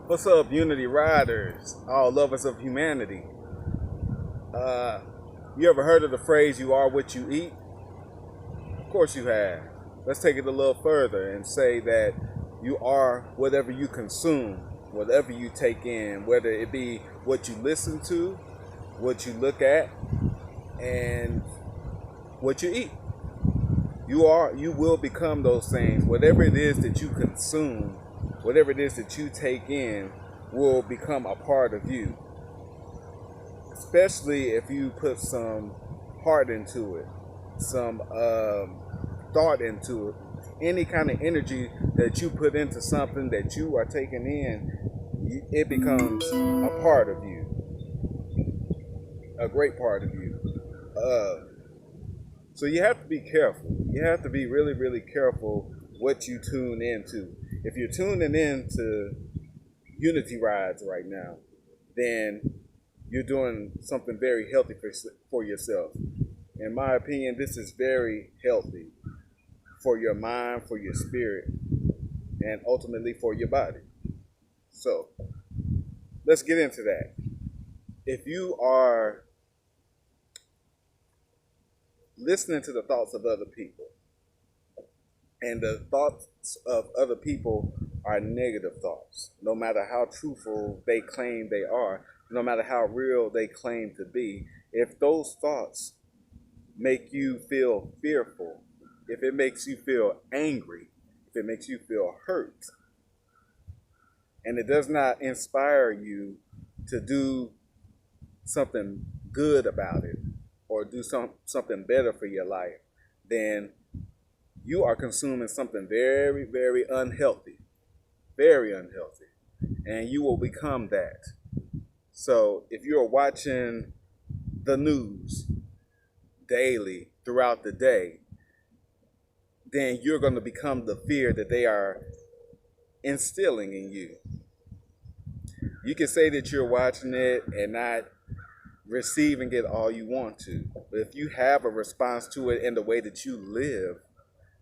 What's up, Unity Riders, all lovers of humanity? Uh, you ever heard of the phrase, you are what you eat? Of course you have. Let's take it a little further and say that you are whatever you consume, whatever you take in, whether it be what you listen to, what you look at, and what you eat. You will become those things. Whatever it is that you consume, whatever it is that you take in, will become a part of you. Especially if you put some heart into it, some thought into it, any kind of energy that you put into something that you are taking in, it becomes a part of you, a great part of you. Uh, so you have to be careful. You have to be really, really careful what you tune into. If you're tuning into Unity Rides right now, then you're doing something very healthy for yourself. In my opinion, this is very healthy for your mind, for your spirit, and ultimately for your body. So let's get into that. If you are listening to the thoughts of other people, and the thoughts of other people are negative thoughts, no matter how truthful they claim they are, no matter how real they claim to be, if those thoughts make you feel fearful, if it makes you feel angry, if it makes you feel hurt, and it does not inspire you to do something good about it or do something better for your life, then you are consuming something very, very unhealthy, and you will become that. So if you're watching the news daily throughout the day, then you're going to become the fear that they are instilling in you. You can say that you're watching it and not receiving it all you want to, but if you have a response to it in the way that you live,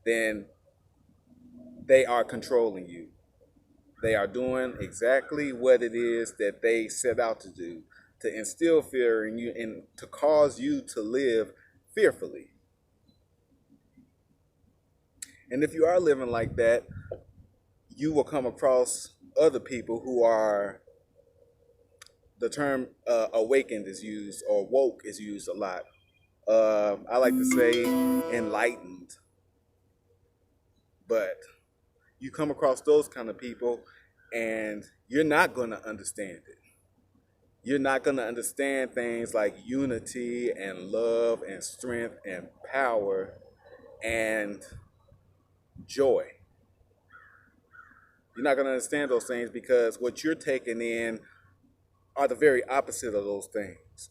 then they are controlling you. They are doing exactly what it is that they set out to do, to instill fear in you and to cause you to live fearfully. And if you are living like that, you will come across other people who are, the term awakened is used, or woke is used a lot. I like to say enlightened, but you come across those kind of people and you're not going to understand it. You're not going to understand things like unity and love and strength and power and joy. You're not going to understand those things because what you're taking in are the very opposite of those things.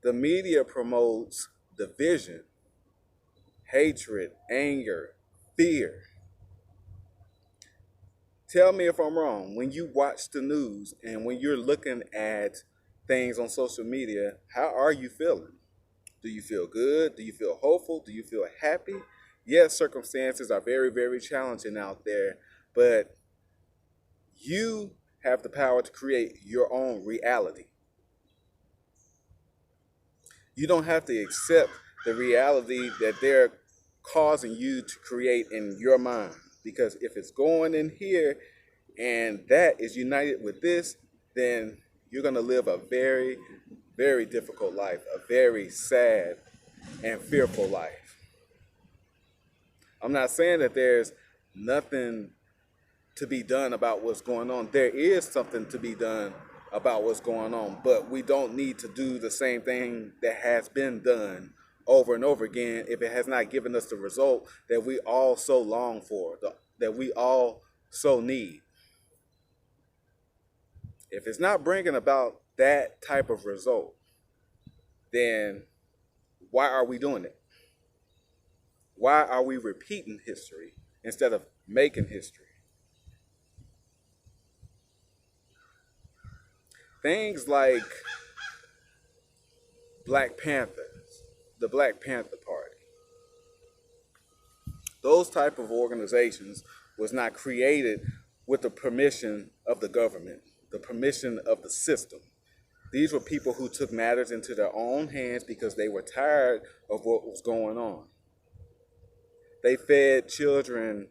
The media promotes division, hatred, anger, fear. Tell me if I'm wrong. When you watch the news and when you're looking at things on social media, how are you feeling? Do you feel good? Do you feel hopeful? Do you feel happy? Yes, circumstances are very, very challenging out there, but you have the power to create your own reality. You don't have to accept the reality that they're causing you to create in your mind. Because if it's going in here and that is united with this, then you're going to live a very, very difficult life, a very sad and fearful life. I'm not saying that there's nothing to be done about what's going on. There is something to be done about what's going on, but we don't need to do the same thing that has been done over and over again if it has not given us the result that we all so long for, that we all so need. If it's not bringing about that type of result, then why are we doing it? Why are we repeating history instead of making history? Things like Black Panthers, the Black Panther Party, those type of organizations was not created with the permission of the government, the permission of the system. These were people who took matters into their own hands because they were tired of what was going on. They fed children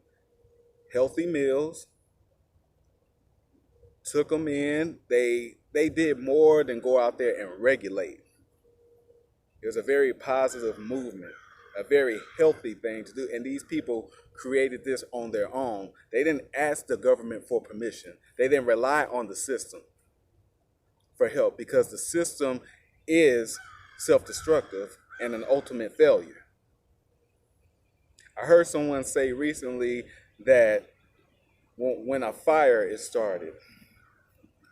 healthy meals, took them in. They did more than go out there and regulate. It was a very positive movement, a very healthy thing to do. And these people created this on their own. They didn't ask the government for permission. They didn't rely on the system for help because the system is self-destructive and an ultimate failure. I heard someone say recently that when a fire is started,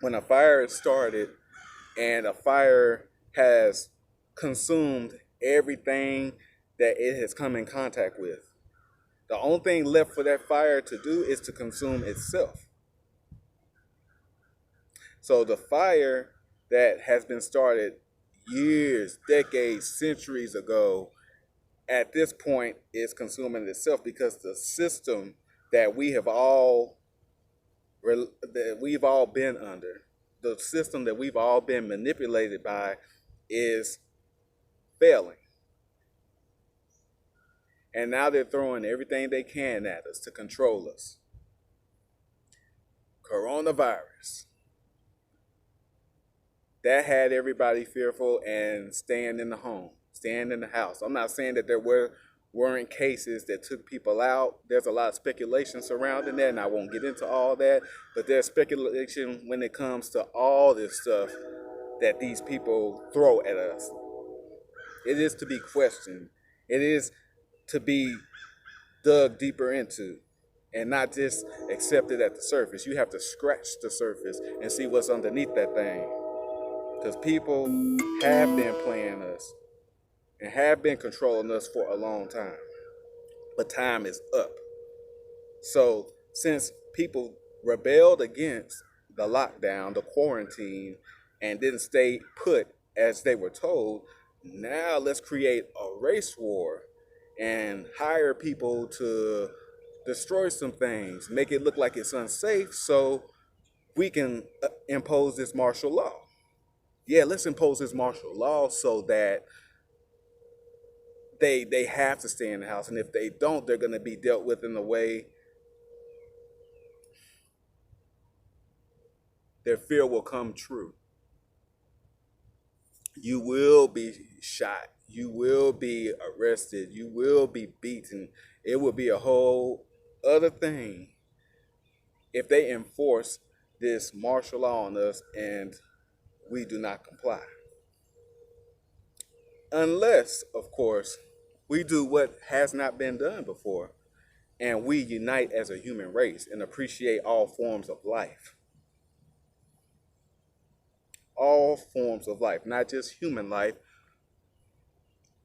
and a fire has consumed everything that it has come in contact with, the only thing left for that fire to do is to consume itself. So the fire that has been started years, decades, centuries ago, at this point is consuming itself because the system that we've all been under, the system that we've all been manipulated by, is failing. And now they're throwing everything they can at us to control us. Coronavirus. That had everybody fearful and staying in the home, staying in the house. I'm not saying that there weren't cases that took people out. There's a lot of speculation surrounding that, and I won't get into all that. But there's speculation when it comes to all this stuff that these people throw at us. It is to be questioned. It is to be dug deeper into and not just accepted at the surface. You have to scratch the surface and see what's underneath that thing. Because people have been playing us and have been controlling us for a long time. But time is up. So since people rebelled against the lockdown, the quarantine, and didn't stay put as they were told, now let's create a race war and hire people to destroy some things, make it look like it's unsafe so we can impose this martial law. Yeah, let's impose this martial law so that they have to stay in the house. And if they don't, they're going to be dealt with in a way their fear will come true. You will be shot. You will be arrested. You will be beaten. It will be a whole other thing if they enforce this martial law on us and we do not comply. Unless, of course, we do what has not been done before and we unite as a human race and appreciate all forms of life. All forms of life, not just human life,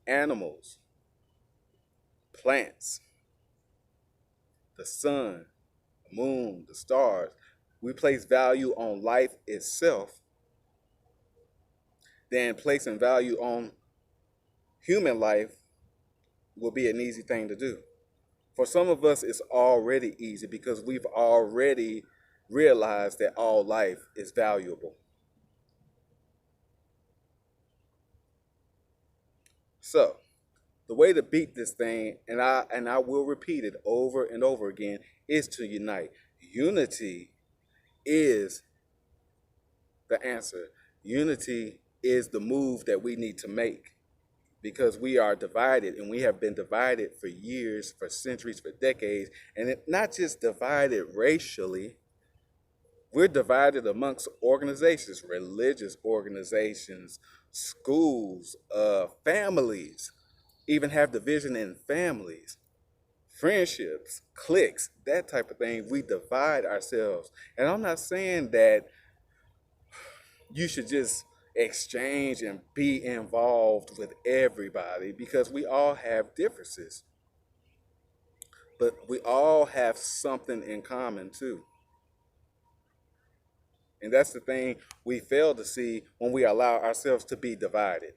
animals, plants, the sun, the moon, the stars. We place value on life itself, then placing value on human life will be an easy thing to do. For some of us, it's already easy because we've already realized that all life is valuable. So, the way to beat this thing, and I will repeat it over and over again, is to unite. Unity is the answer. Unity is the move that we need to make because we are divided, and we have been divided for years, for centuries, for decades, and not just divided racially. We're divided amongst organizations, religious organizations, schools, families, even have division in families, friendships, cliques, that type of thing. We divide ourselves. And I'm not saying that you should just exchange and be involved with everybody because we all have differences. But we all have something in common too. And that's the thing we fail to see when we allow ourselves to be divided.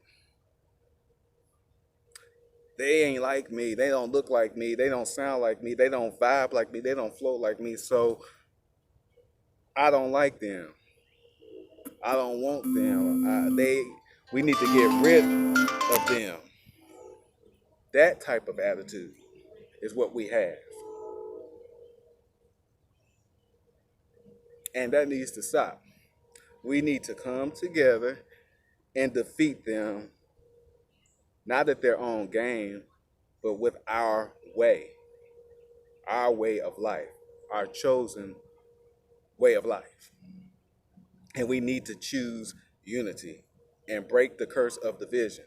They ain't like me. They don't look like me. They don't sound like me. They don't vibe like me. They don't float like me. So I don't like them. I don't want them. We need to get rid of them. That type of attitude is what we have. And that needs to stop. We need to come together and defeat them, not at their own game, but with our way of life, our chosen way of life. And we need to choose unity and break the curse of division.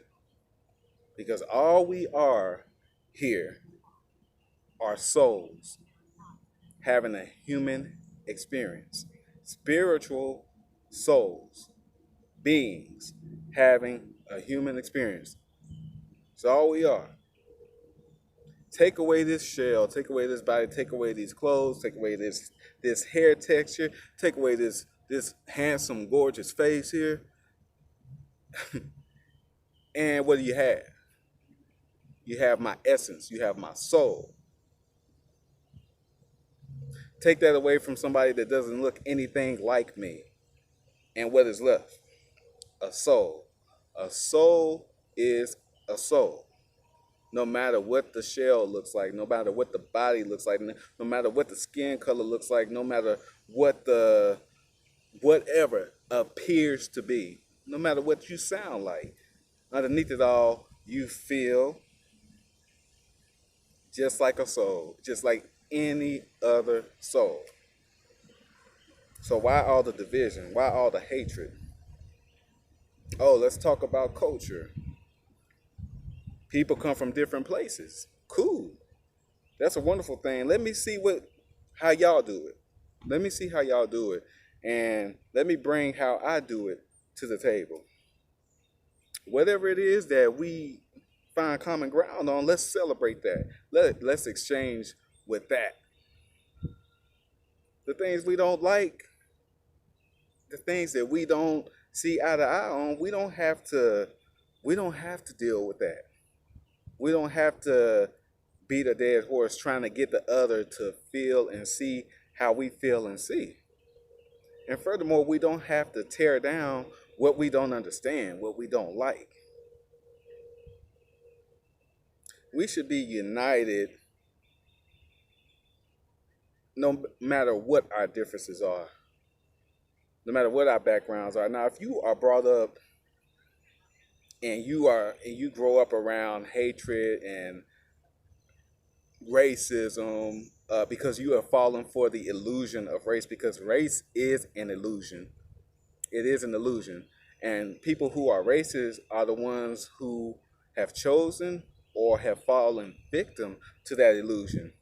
Because all we are here are souls having a human experience, spiritual souls, beings having a human experience. That's all we are. Take away this shell, take away this body, take away these clothes, take away this hair texture, take away this handsome, gorgeous face here, and what do you have? You have my essence, you have my soul. Take that away from somebody that doesn't look anything like me, and what is left? A soul. A soul is a soul. No matter what the shell looks like, no matter what the body looks like, no matter what the skin color looks like, no matter what the whatever appears to be, no matter what you sound like, underneath it all, you feel just like a soul, just like any other soul. So why all the division? Why all the hatred? Oh, let's talk about culture. People come from different places. Cool. That's a wonderful thing. Let me see how y'all do it. Let me see how y'all do it. And let me bring how I do it to the table. Whatever it is that we find common ground on, let's celebrate that. Let's exchange with that. The things we don't like, the things that we don't see eye to eye on, we don't have to deal with that. We don't have to beat a dead horse trying to get the other to feel and see how we feel and see. And furthermore, we don't have to tear down what we don't understand, what we don't like. We should be united no matter what our differences are, no matter what our backgrounds are. Now, if you are brought up and you grow up around hatred and racism, because you have fallen for the illusion of race, because race is an illusion. It is an illusion. And people who are racist are the ones who have chosen or have fallen victim to that illusion.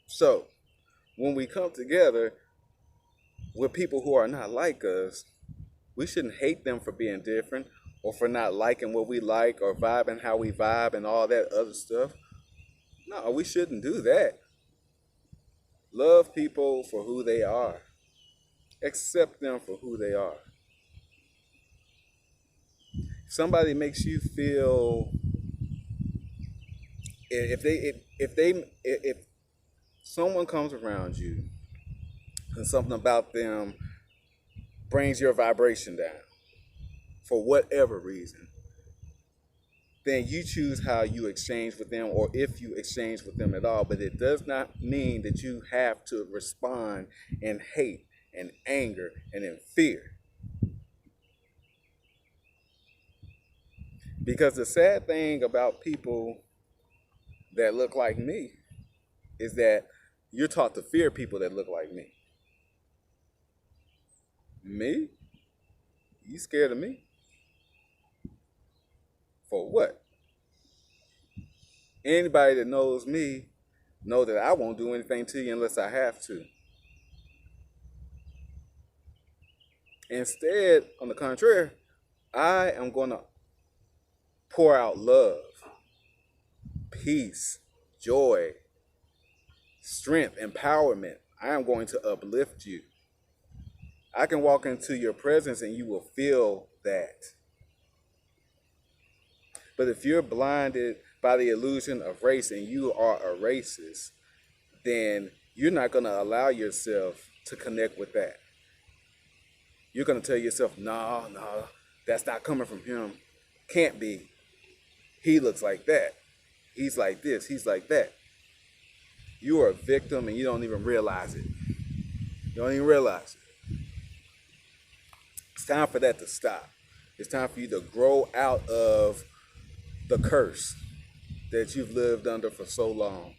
So, when we come together with people who are not like us, we shouldn't hate them for being different or for not liking what we like or vibing how we vibe and all that other stuff. No, we shouldn't do that. Love people for who they are. Accept them for who they are. If somebody makes you feel if someone comes around you and something about them brings your vibration down for whatever reason, then you choose how you exchange with them or if you exchange with them at all. But it does not mean that you have to respond in hate and anger and in fear. Because the sad thing about people that look like me is that you're taught to fear people that look like me. Me? You scared of me? For what? Anybody that knows me know that I won't do anything to you unless I have to. Instead, on the contrary, I am going to pour out love, peace, joy, strength, empowerment. I am going to uplift you. I can walk into your presence and you will feel that. But if you're blinded by the illusion of race and you are a racist, then you're not going to allow yourself to connect with that. You're going to tell yourself, no, that's not coming from him. Can't be. He looks like that. He's like this. He's like that. You are a victim and you don't even realize it. You don't even realize it. It's time for that to stop. It's time for you to grow out of the curse that you've lived under for so long.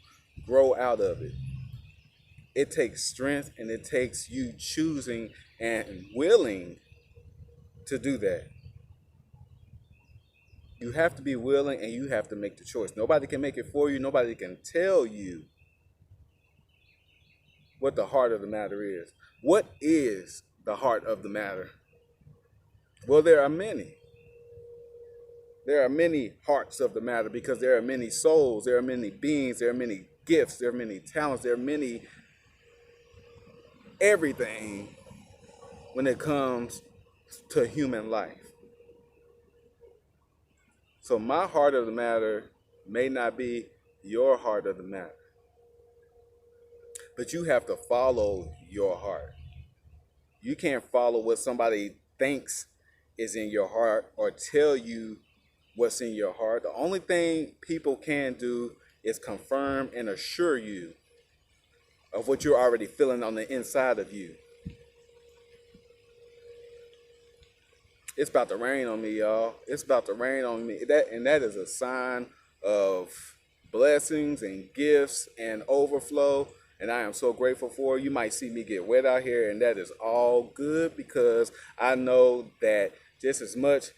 Grow out of it. It takes strength and it takes you choosing and willing to do that. You have to be willing and you have to make the choice. Nobody can make it for you. Nobody can tell you what the heart of the matter is. What is the heart of the matter? Well, there are many. There are many hearts of the matter because there are many souls, there are many beings, there are many gifts, there are many talents, there are many everything when it comes to human life. So my heart of the matter may not be your heart of the matter, but you have to follow your heart. You can't follow what somebody thinks is in your heart or tell you what's in your heart. The only thing people can do is confirm and assure you of what you're already feeling on the inside of you. It's about to rain on me, y'all. It's about to rain on me. That is a sign of blessings and gifts and overflow. And I am so grateful for it. You might see me get wet out here, and that is all good because I know that just as much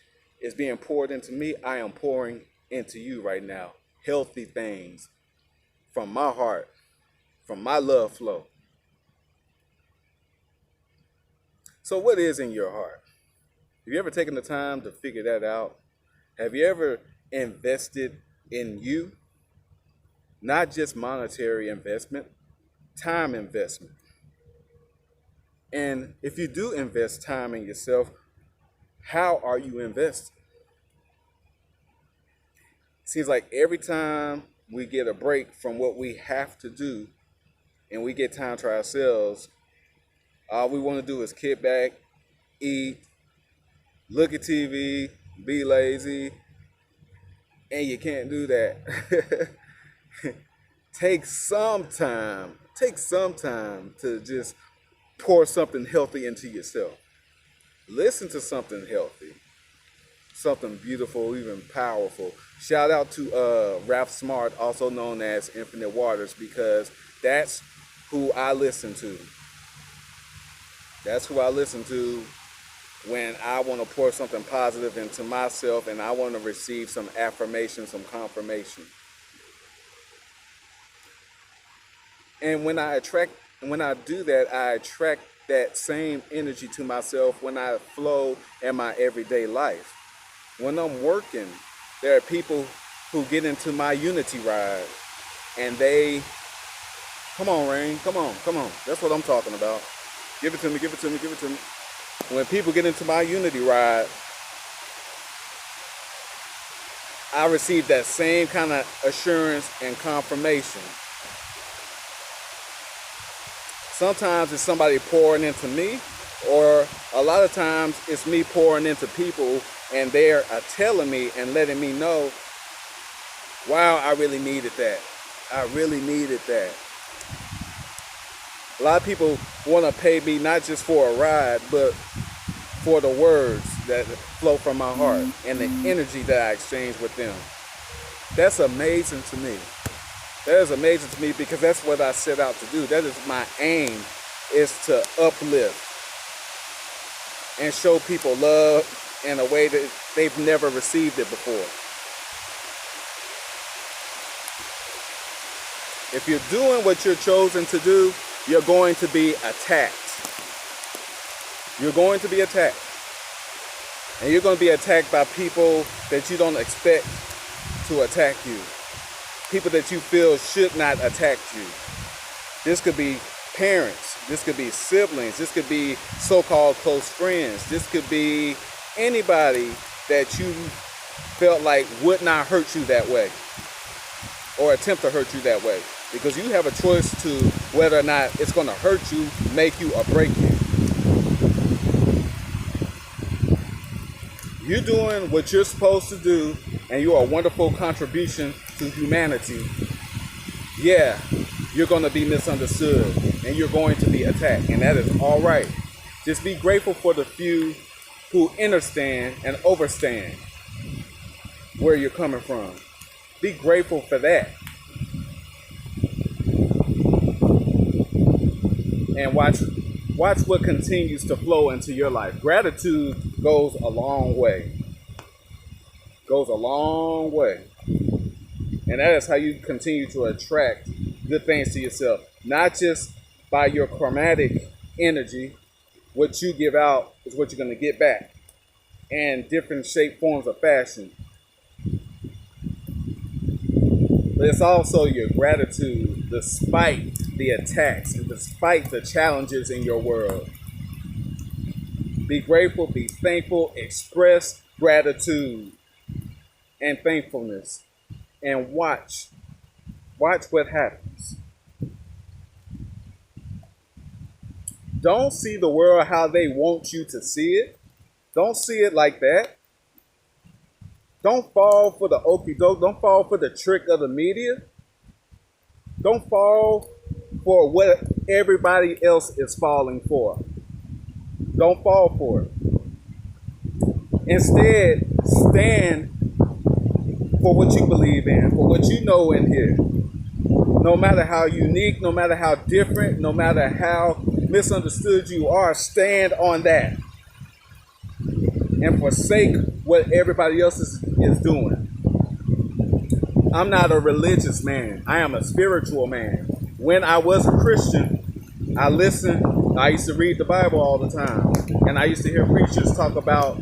is being poured into me, I am pouring into you right now. Healthy things from my heart, from my love flow. So what is in your heart? Have you ever taken the time to figure that out? Have you ever invested in you? Not just monetary investment, time investment. And if you do invest time in yourself, how are you investing? Seems like every time we get a break from what we have to do and we get time to ourselves, all we want to do is kick back, eat, look at TV, be lazy, and you can't do that. Take some time to just pour something healthy into yourself. Listen to something healthy, something beautiful, even powerful. Shout out to Ralph Smart, also known as Infinite Waters, because that's who I listen to. That's who I listen to when I want to pour something positive into myself and I want to receive some affirmation, some confirmation. And when I do that, I attract that same energy to myself when I flow in my everyday life. When I'm working, there are people who get into my unity ride and they, come on, Rain, come on. That's what I'm talking about. Give it to me. When people get into my unity ride, I receive that same kind of assurance and confirmation. Sometimes it's somebody pouring into me, or a lot of times it's me pouring into people and they're telling me and letting me know, wow, I really needed that. I really needed that. A lot of people want to pay me not just for a ride, but for the words that flow from my heart and the energy that I exchange with them. That's amazing to me. That is amazing to me because that's what I set out to do. That is my aim, is to uplift and show people love in a way that they've never received it before. If you're doing what you're chosen to do, you're going to be attacked. You're going to be attacked. And you're going to be attacked by people that you don't expect to attack you. People that you feel should not attack you. This could be parents. This could be siblings. This could be so-called close friends. This could be anybody that you felt like would not hurt you that way or attempt to hurt you that way. because you have a choice to whether or not it's going to hurt you, make you, or break you. You're doing what you're supposed to do, and you're a wonderful contribution to humanity. Yeah, you're going to be misunderstood, and you're going to be attacked, and that is all right. Just be grateful for the few who understand and overstand where you're coming from. Be grateful for that. And watch what continues to flow into your life. Gratitude goes a long way. Goes a long way. And that is how you continue to attract good things to yourself. Not just by your chromatic energy. What you give out is what you're going to get back. And different shape, forms of fashion. But it's also your gratitude despite the attacks and despite the challenges in your world. Be grateful, be thankful, express gratitude and thankfulness, and watch what happens. Don't see the world how they want you to see it. Don't see it like that. Don't fall for the okie doke. Don't fall for the trick of the media. Don't fall for what everybody else is falling for. Don't fall for it. Instead, stand for what you believe in, for what you know in here. No matter how unique, no matter how different, no matter how misunderstood you are, stand on that. And forsake what everybody else is doing. I'm not a religious man. I am a spiritual man. When I was a Christian, I listened. I used to read the Bible all the time. And I used to hear preachers talk about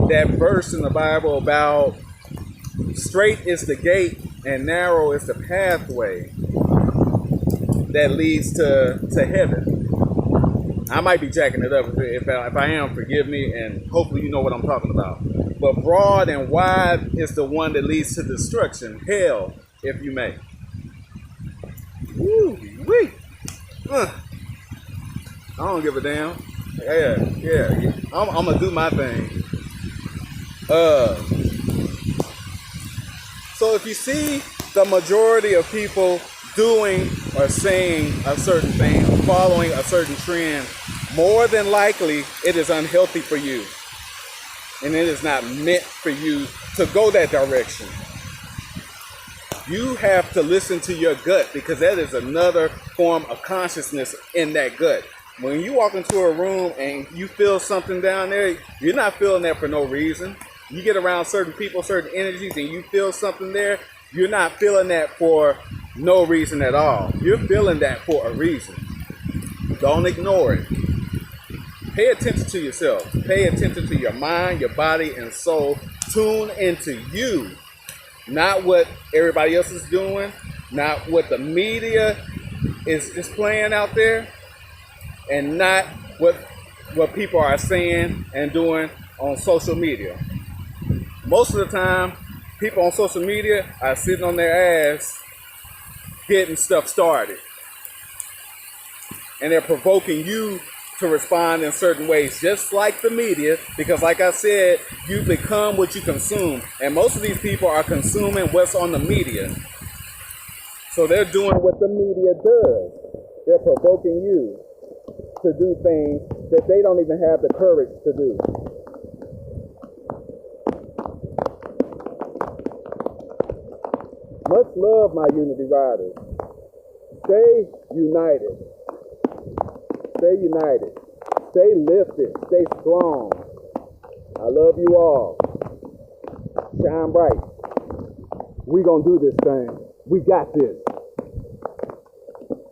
that verse in the Bible about straight is the gate and narrow is the pathway that leads to heaven. I might be jacking it up. If I am, forgive me, and hopefully you know what I'm talking about. But broad and wide is the one that leads to destruction, hell, if you may. Woo wee. I don't give a damn. Yeah. I'm gonna do my thing. So if you see the majority of people doing or saying a certain thing, following a certain trend, more than likely it is unhealthy for you. And it is not meant for you to go that direction. You have to listen to your gut, because that is another form of consciousness in that gut. When you walk into a room and you feel something down there, you're not feeling that for no reason. You get around certain people, certain energies, and you feel something there, you're not feeling that for no reason at all. You're feeling that for a reason. Don't ignore it. Pay attention to yourself. Pay attention to your mind, your body, and soul. Tune into you. Not what everybody else is doing. Not what the media is playing out there. And not what people are saying and doing on social media. Most of the time, people on social media are sitting on their ass getting stuff started. And they're provoking you to respond in certain ways, just like the media, because like I said, you become what you consume. And most of these people are consuming what's on the media. So they're doing what the media does. They're provoking you to do things that they don't even have the courage to do. Much love, my Unity Riders. Stay united. Stay united. Stay lifted. Stay strong. I love you all. Shine bright. We gonna do this thing. We got this.